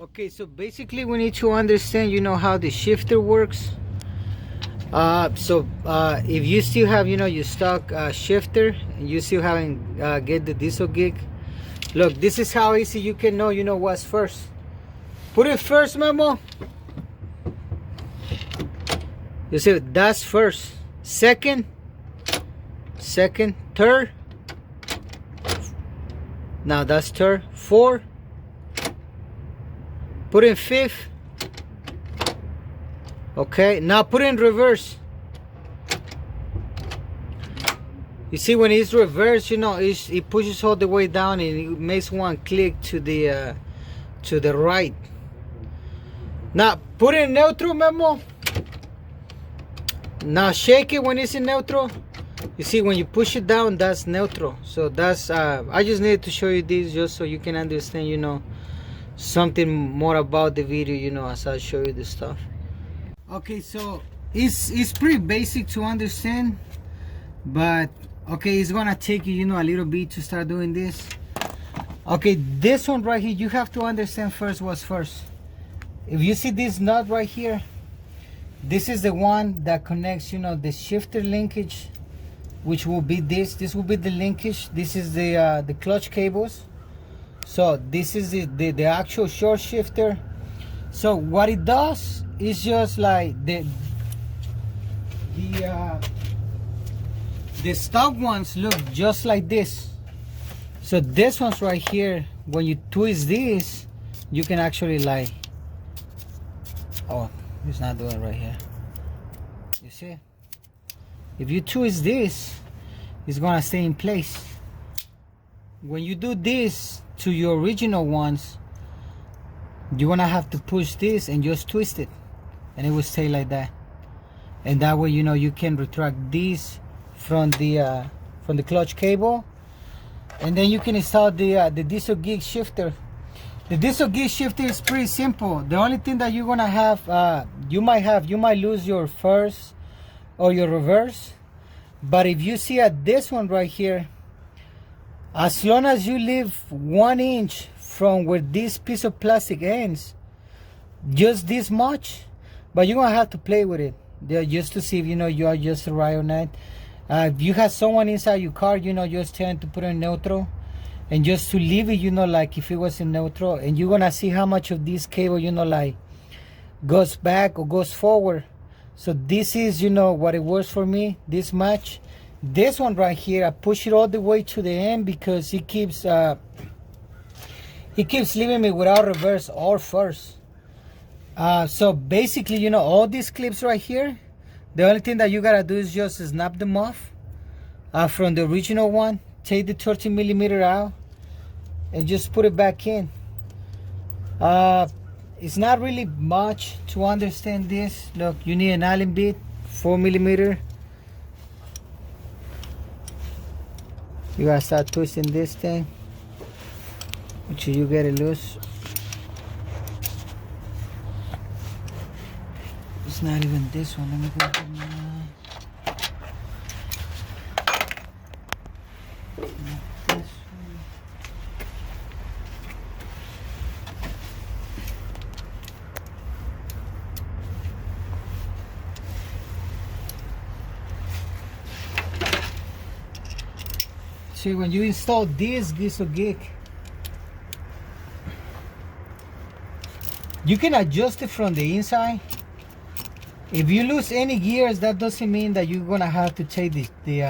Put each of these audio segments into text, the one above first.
Okay, so basically we need to understand, how the shifter works. If you still have, your stock shifter, and you still haven't get the diesel gig, look, this is how easy you can know, what's first. Put it first, Memo. You see, that's first. Second, third. Now that's third. Fourth. Put in fifth. Okay, now put in reverse. You see, when it's reverse, it pushes all the way down and it makes one click to the right. Now put in neutral, Memo. Now shake it when it's in neutral. You see, when you push it down, that's neutral. So that's I just needed to show you this just so you can understand, something more about the video, as I show you the stuff. Okay, so it's pretty basic to understand, but okay, it's gonna take you, a little bit to start doing this. Okay, this one right here, you have to understand first what's first. If you see this nut right here, this is the one that connects, the shifter linkage, which will be this. This will be the linkage. This is the clutch cables. So this is the actual short shifter. So what it does is just like the stock ones look just like this. So this one's right here, when you twist this, you can actually oh, it's not doing it right here. You see? If you twist this, it's gonna stay in place. When you do this to your original ones, you're gonna have to push this and just twist it, and it will stay like that. And that way, you can retract this from the clutch cable, and then you can install the diesel geek shifter. The diesel geek shifter is pretty simple. The only thing that you're gonna have, you might lose your first or your reverse, but if you see at this one right here, as long as you leave 1 inch from where this piece of plastic ends, just this much, but you're gonna have to play with it just to see if you are just right or not. If you have someone inside your car, just trying to put in neutral, and just to leave it, like if it was in neutral, and you're gonna see how much of this cable, goes back or goes forward. So this is, what it works for me, this much. This one right here, I push it all the way to the end because it keeps leaving me without reverse or first. So basically, all these clips right here, the only thing that you gotta do is just snap them off from the original one. Take the 13mm out and just put it back in. It's not really much to understand this. Look, you need an Allen bit, 4mm. You gotta start twisting this thing until you get it loose. It's not even this one. Let me go to my... See, when you install this diesel geek, you can adjust it from the inside. If you lose any gears, that doesn't mean that you're gonna have to take the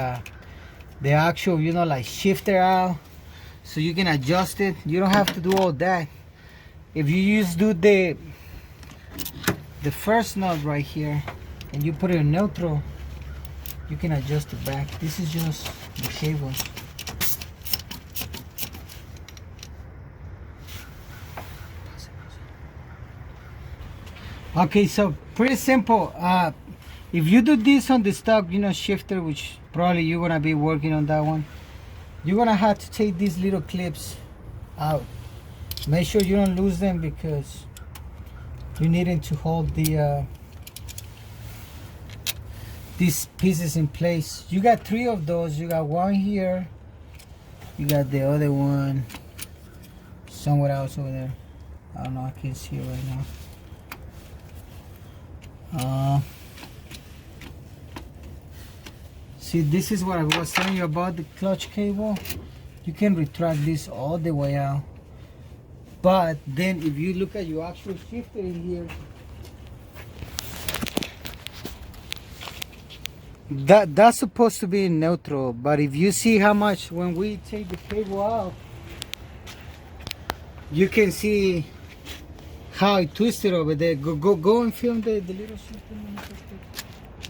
actual, shifter out, so you can adjust it. You don't have to do all that. If you just do the first nut right here, and you put it in neutral, you can adjust it back. This is just the cables. Okay, so pretty simple. If you do this on the stock, shifter, which probably you're gonna be working on that one, you're gonna have to take these little clips out. Make sure you don't lose them because you need them to hold these pieces in place. You got 3 of those. You got one here. You got the other one somewhere else over there. I don't know, I can't see it right now. See, this is what I was telling you about the clutch cable. You can retract this all the way out. But then if you look at your actual shifter in here, that's supposed to be in neutral. But if you see how much, when we take the cable out, you can see how it twisted over there. Go and film the little shifter.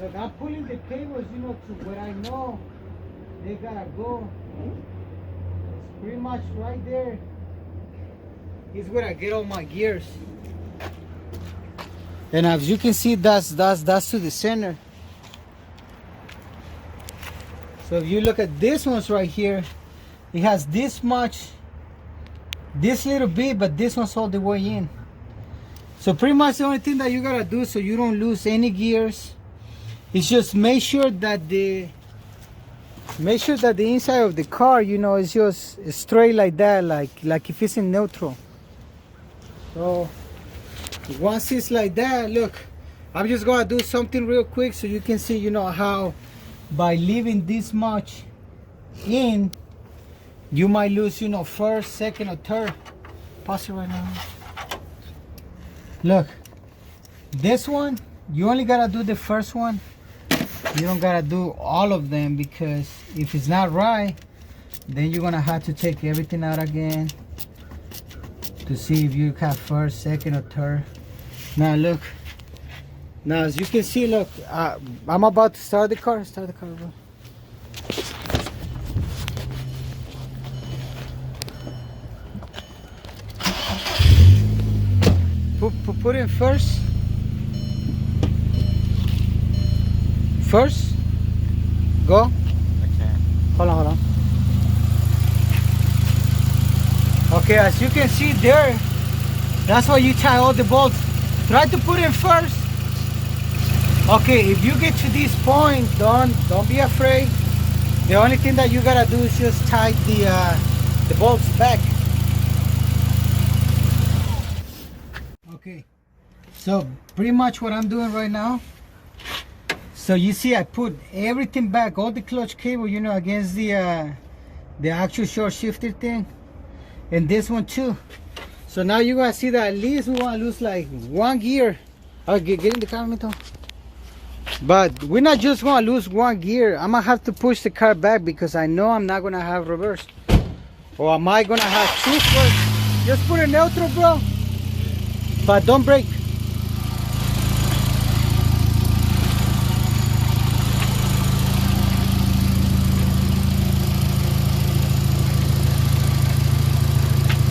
Look, I'm pulling the cables, you know, to where I know they gotta go. It's pretty much right there. Is where I get all my gears. And as you can see, that's to the center. So if you look at this one's right here, it has this much, this little bit, but this one's all the way in. So pretty much the only thing that you gotta do so you don't lose any gears is just make sure that the inside of the car, you know, is just straight like that, like if it's in neutral. So once it's like that, look, I'm just gonna do something real quick so you can see, you know, how by leaving this much in, you might lose, you know, first, second, or third. Pause it right now. Look, this one, you only gotta do the first one. You don't gotta do all of them, because if it's not right, then you're gonna have to take everything out again to see if you have first, second, or third. Now look, now as you can see, look, I'm about to start the car. Start the car, bro. Put it first. First, go. Okay. Hold on. Okay, as you can see there, that's why you tie all the bolts. Try to put it first. Okay, if you get to this point, don't be afraid. The only thing that you gotta do is just tie the bolts back. Okay, so pretty much what I'm doing right now. So you see, I put everything back, all the clutch cable, you know, against the actual short shifter thing, and this one too. So now you're gonna see that at least we want to lose like one gear. Okay, get in the car, Mito. But we're not just gonna lose one gear. I'm gonna have to push the car back because I know I'm not gonna have reverse. Or am I gonna have two first? Just put it neutral, bro. But don't brake.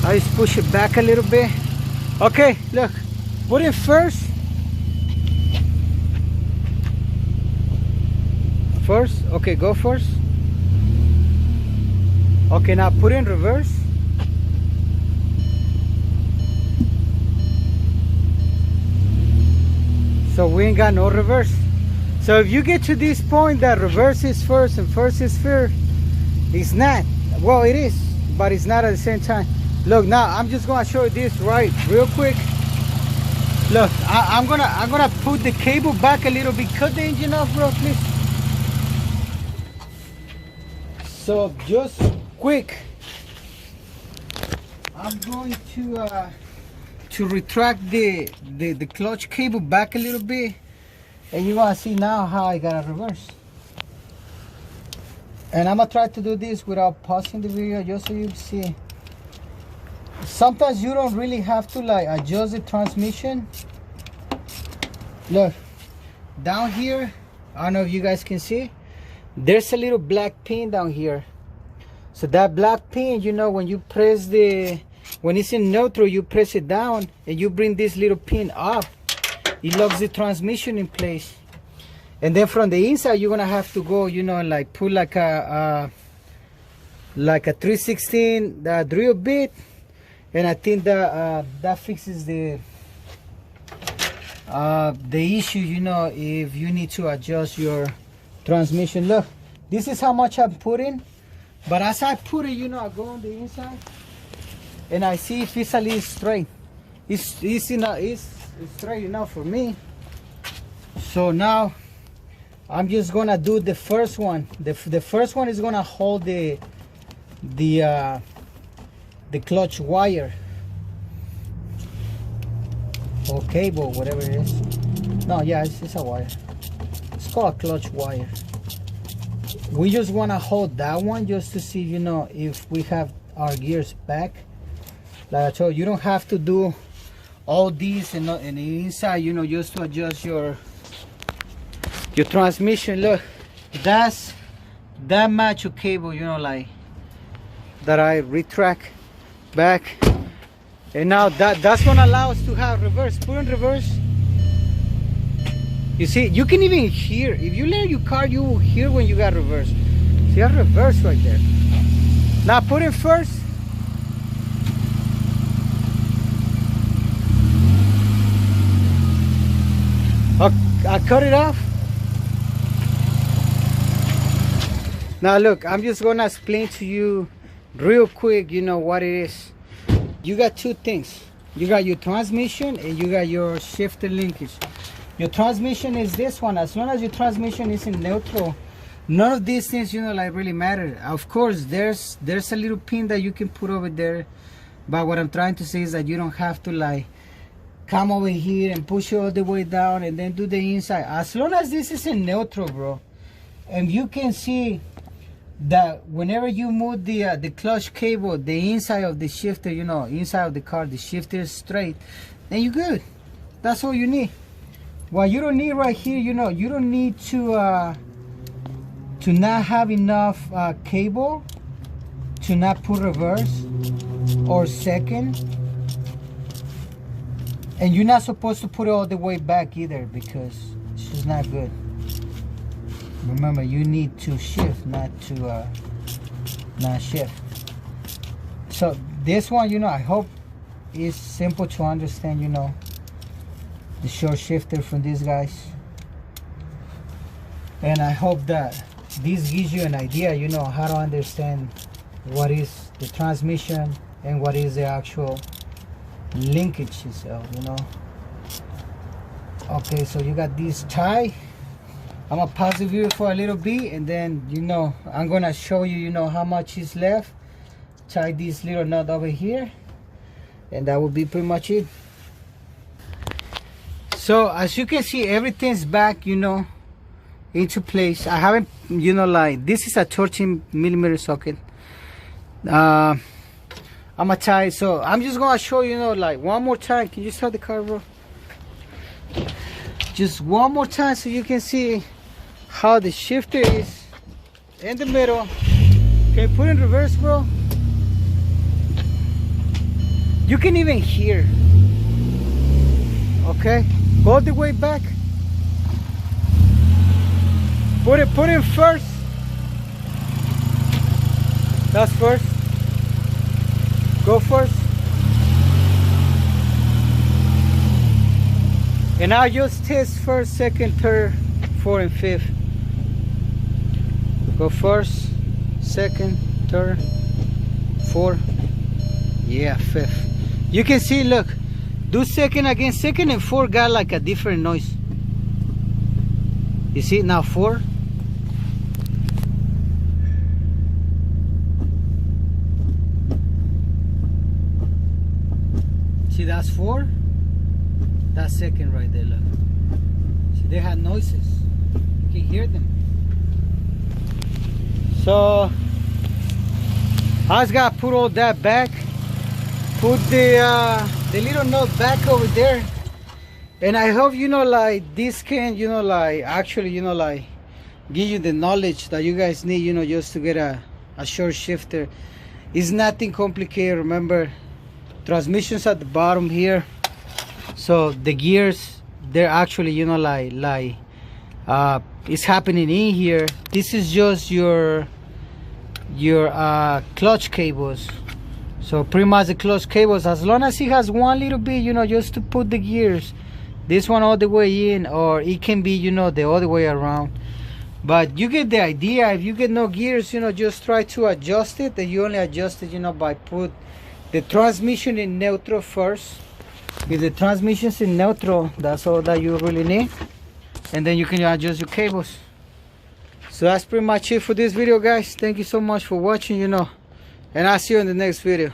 I just push it back a little bit. Okay, look, put it first. First, okay, go first. Okay, now put it in reverse. So we ain't got no reverse. So if you get to this point that reverse is first and first is first, it's not. Well, it is, but it's not at the same time. Look, now I'm just gonna show you this right real quick. Look, I'm gonna put the cable back a little bit. Cut the engine off, bro, please. So just quick, I'm going to retract the clutch cable back a little bit, and you're gonna see now how I gotta reverse. And I'm gonna try to do this without pausing the video, just so you see. Sometimes you don't really have to like adjust the transmission. Look, down here, I don't know if you guys can see, there's a little black pin down here. So that black pin, you know, when you press when it's in neutral, you press it down and you bring this little pin up, it locks the transmission in place. And then from the inside, you're gonna have to go, you know, and like put like a 3/16 drill bit. And I think that that fixes the issue, you know, if you need to adjust your transmission. Look, this is how much I'm putting, but as I put it, you know, I go on the inside and I see if it's a little straight. it's easy now, it's straight enough for me. So now I'm just gonna do the first one. The first one is gonna hold the clutch wire or cable, whatever it is. No, yeah, it's a wire. It's called a clutch wire. We just want to hold that one just to see, you know, if we have our gears back. Like I told you, you don't have to do all these and the inside, you know, just to adjust your transmission. Look, that's that match of cable, you know, like that I retract back. And now that's gonna allow us to have reverse. Put in reverse. You see, you can even hear, if you let your car, you will hear when you got reverse. See, a reverse right there. Now put in first. I cut it off. Now look, I'm just gonna explain to you real quick, you know, what it is. You got two things. You got your transmission and you got your shifter linkage. Your transmission is this one. As long as your transmission is in neutral, none of these things, you know, like really matter. Of course, there's a little pin that you can put over there, but what I'm trying to say is that you don't have to like come over here and push it all the way down and then do the inside. As long as this is in neutral, bro, and you can see that whenever you move the clutch cable, the inside of the shifter, you know, inside of the car, the shifter is straight, then you're good. That's all you need. What you don't need right here, you know, you don't need to not have enough cable to not put reverse or second, and you're not supposed to put it all the way back either because it's just not good. Remember, you need to shift, not to not shift. So this one, you know, I hope is simple to understand, you know, the short shifter from these guys, and I hope that this gives you an idea, you know, how to understand what is the transmission and what is the actual linkage itself, you know. Okay, so you got this tie. I'm gonna pause the video for a little bit, and then, you know, I'm gonna show you, you know, how much is left. Tie this little nut over here, and that will be pretty much it. So as you can see, everything's back, you know, into place. I haven't, you know, like, this is a 13mm socket. I'm gonna tie it, so I'm just gonna show you, know, like, one more time. Can you start the car, bro? Just one more time so you can see how the shifter is in the middle. Okay, put in reverse, bro. You can even hear. Okay, go the way back. Put in first. That's first. Go first. And now just test first, second, third, fourth, and fifth. Go first, second, third, fourth, yeah, fifth. You can see, look, do second again. Second and fourth got like a different noise. You see now four. See, that's four. That's second right there, look. See, they had noises. You can hear them. So I just gotta put all that back. Put the little nut back over there. And I hope, you know, like, this can, you know, like, actually, you know, like, give you the knowledge that you guys need, you know, just to get a short shifter. It's nothing complicated. Remember, transmission's at the bottom here. So the gears, they're actually, you know, like it's happening in here. This is just your clutch cables. So pretty much the clutch cables, as long as it has one little bit, you know, just to put the gears, this one all the way in, or it can be, you know, the other way around. But you get the idea. If you get no gears, you know, just try to adjust it, and you only adjust it, you know, by put the transmission in neutral first. If the transmission's in neutral, that's all that you really need. And then you can adjust your cables. So that's pretty much it for this video, guys. Thank you so much for watching, and I'll see you in the next video.